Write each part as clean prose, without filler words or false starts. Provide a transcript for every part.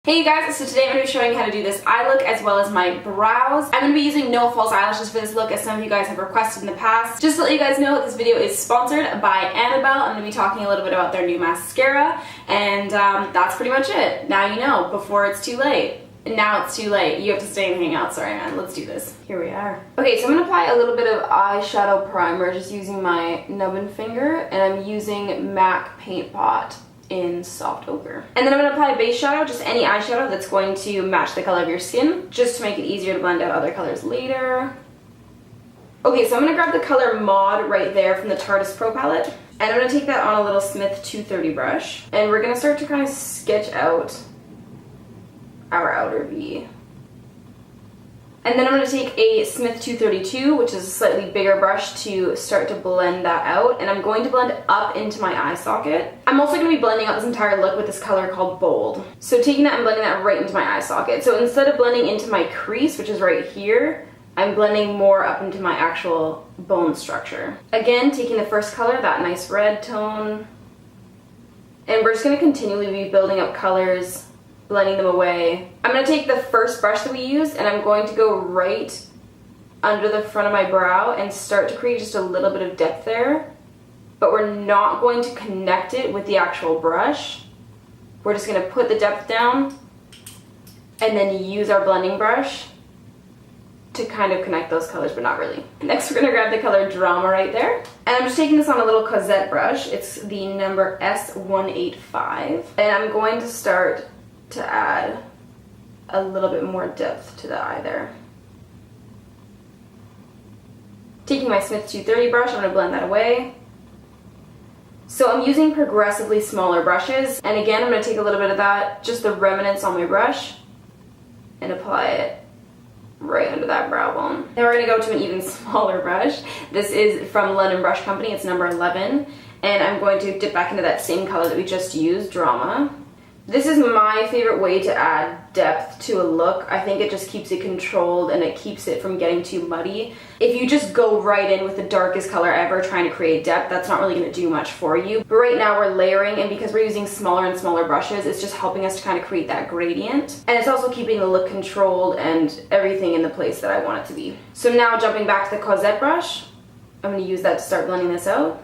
Hey you guys, so today I'm going to be showing you how to do this eye look as well as my brows. I'm going to be using no false eyelashes for this look as some of you guys have requested in the past. Just to let you guys know, this video is sponsored by Annabelle. I'm going to be talking a little bit about their new mascara, and that's pretty much it. Now you know, before it's too late. Now it's too late. You have to stay and hang out. Sorry man, let's do this. Here we are. Okay, so I'm going to apply a little bit of eyeshadow primer just using my nubbin finger, and I'm using MAC Paint Pot in Soft Ochre. And then I'm going to apply a base shadow, just any eyeshadow that's going to match the color of your skin, just to make it easier to blend out other colors later. Okay, so I'm going to grab the color Maud right there from the Tarteist Pro palette, and I'm going to take that on a little Smith 230 brush, and we're going to start to kind of sketch out our outer V. And then I'm going to take a Smith 232, which is a slightly bigger brush, to start to blend that out. And I'm going to blend up into my eye socket. I'm also going to be blending out this entire look with this color called Bold. So taking that and blending that right into my eye socket. So instead of blending into my crease, which is right here, I'm blending more up into my actual bone structure. Again, taking the first color, that nice red tone. And we're just going to continually be building up colors, blending them away. I'm going to take the first brush that we used and I'm going to go right under the front of my brow and start to create just a little bit of depth there. But we're not going to connect it with the actual brush. We're just going to put the depth down and then use our blending brush to kind of connect those colors, but not really. Next we're going to grab the color Drama right there. And I'm just taking this on a little Cosette brush. It's the number S185. And I'm going to start to add a little bit more depth to the eye there. Taking my Smith 230 brush, I'm going to blend that away. So I'm using progressively smaller brushes, and again I'm going to take a little bit of that, just the remnants on my brush, and apply it right under that brow bone. Then we're going to go to an even smaller brush. This is from London Brush Company, it's number 11, and I'm going to dip back into that same color that we just used, Drama. This is my favorite way to add depth to a look. I think it just keeps it controlled and it keeps it from getting too muddy. If you just go right in with the darkest color ever trying to create depth, that's not really going to do much for you. But right now we're layering, and because we're using smaller and smaller brushes, it's just helping us to kind of create that gradient. And it's also keeping the look controlled and everything in the place that I want it to be. So now jumping back to the Cosette brush, I'm going to use that to start blending this out.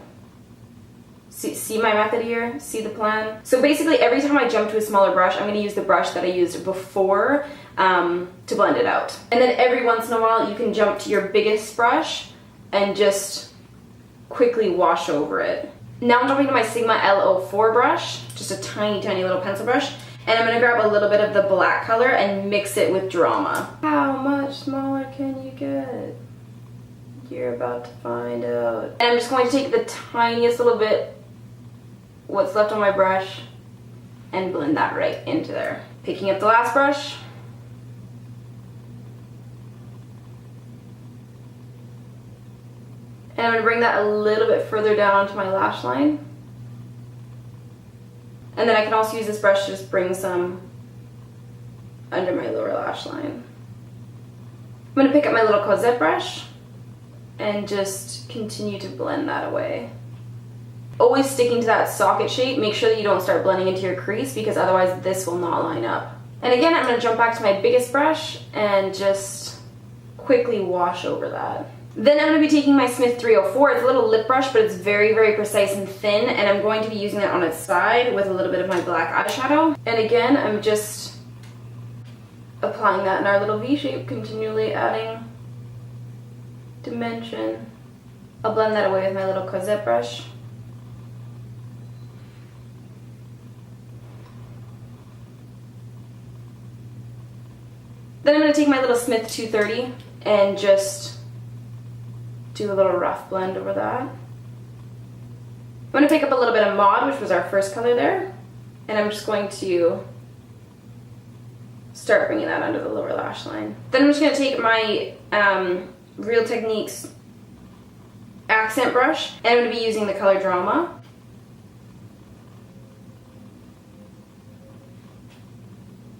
See my method here? See the plan? So basically every time I jump to a smaller brush, I'm going to use the brush that I used before to blend it out. And then every once in a while you can jump to your biggest brush and just quickly wash over it. Now I'm jumping to my Sigma L04 brush, just a tiny little pencil brush, and I'm going to grab a little bit of the black color and mix it with Drama. How much smaller can you get? You're about to find out. And I'm just going to take the tiniest little bit, what's left on my brush, and blend that right into there. Picking up the last brush, and I'm going to bring that a little bit further down onto my lash line. And then I can also use this brush to just bring some under my lower lash line. I'm going to pick up my little Cosette brush and just continue to blend that away. Always sticking to that socket shape. Make sure that you don't start blending into your crease, because otherwise this will not line up. And again, I'm going to jump back to my biggest brush and just quickly wash over that. Then I'm going to be taking my Smith 304. It's a little lip brush, but it's very precise and thin, and I'm going to be using that on its side with a little bit of my black eyeshadow. And again, I'm just applying that in our little V shape, continually adding dimension. I'll blend that away with my little Cosette brush. Then I'm going to take my little Smith 230 and just do a little rough blend over that. I'm going to pick up a little bit of Maud, which was our first color there, and I'm just going to start bringing that under the lower lash line. Then I'm just going to take my Real Techniques accent brush, and I'm going to be using the color Drama.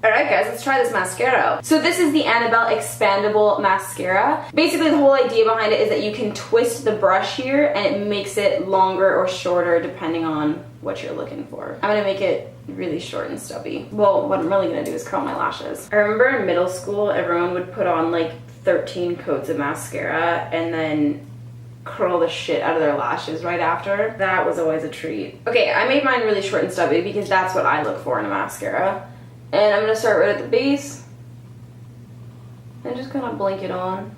Alright guys, let's try this mascara out. So this is the Annabelle Expandable Mascara. Basically the whole idea behind it is that you can twist the brush here and it makes it longer or shorter depending on what you're looking for. I'm going to make it really short and stubby. Well, what I'm really gonna do is curl my lashes. I remember in middle school, everyone would put on like 13 coats of mascara and then curl the shit out of their lashes right after. That was always a treat. Okay, I made mine really short and stubby because that's what I look for in a mascara. And I'm gonna start right at the base and just kind of blink it on.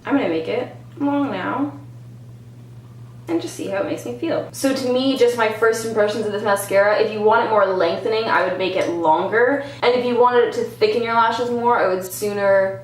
I'm gonna make it long now and just see how it makes me feel. So to me, just my first impressions of this mascara, if you want it more lengthening, I would make it longer. And if you wanted it to thicken your lashes more, I would sooner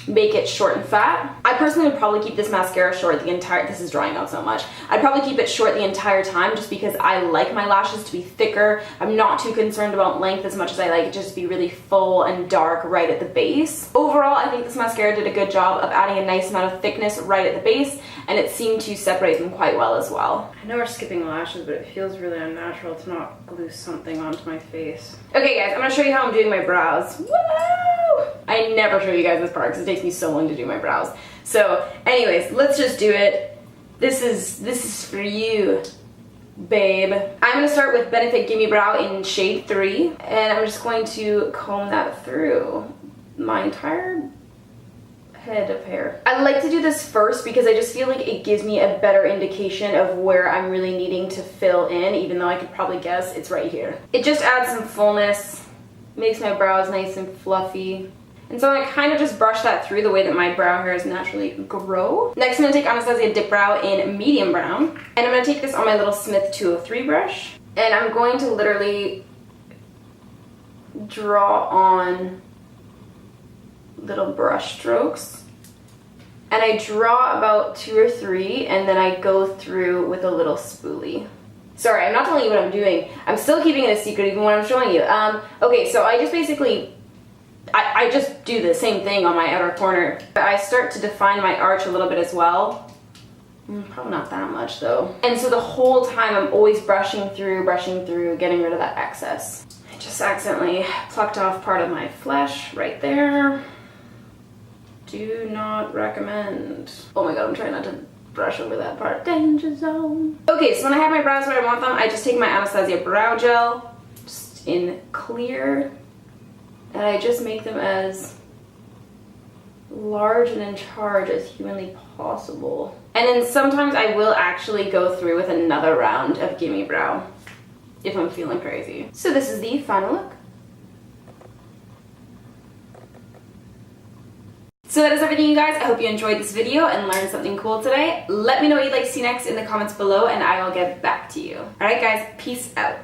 make it short and fat. I personally would probably keep this mascara short the entire, this is drying out so much. I'd probably keep it short the entire time just because I like my lashes to be thicker. I'm not too concerned about length as much as I like it just to be really full and dark right at the base. Overall, I think this mascara did a good job of adding a nice amount of thickness right at the base, and it seemed to separate them quite well as well. I know we're skipping lashes, but it feels really unnatural to not glue something onto my face. Okay guys, I'm gonna show you how I'm doing my brows. Woo! I never show you guys this part because it takes me so long to do my brows. So anyways, let's just do it. This is for you, babe. I'm gonna start with Benefit Gimme Brow in shade 3, and I'm just going to comb that through my entire head of hair. I like to do this first because I just feel like it gives me a better indication of where I'm really needing to fill in, even though I could probably guess it's right here. It just adds some fullness, makes my brows nice and fluffy. And so I kind of just brush that through the way that my brow hairs naturally grow. Next, I'm going to take Anastasia Dip Brow in medium brown. And I'm going to take this on my little Smith 203 brush. And I'm going to literally draw on little brush strokes. And I draw about 2 or 3, and then I go through with a little spoolie. Sorry, I'm not telling you what I'm doing. I'm still keeping it a secret even when I'm showing you. Okay, so I just basically... I just do the same thing on my outer corner. I start to define my arch a little bit as well. Probably not that much though. And so the whole time I'm always brushing through, getting rid of that excess. I just accidentally plucked off part of my flesh right there. Do not recommend. Oh my god, I'm trying not to brush over that part. Danger zone. Okay, so when I have my brows where I want them, I just take my Anastasia Brow Gel, just in clear, and I just make them as large and in charge as humanly possible. And then sometimes I will actually go through with another round of Gimme Brow if I'm feeling crazy. So this is the final look. So that is everything, you guys. I hope you enjoyed this video and learned something cool today. Let me know what you'd like to see next in the comments below, and I will get back to you. Alright guys, peace out.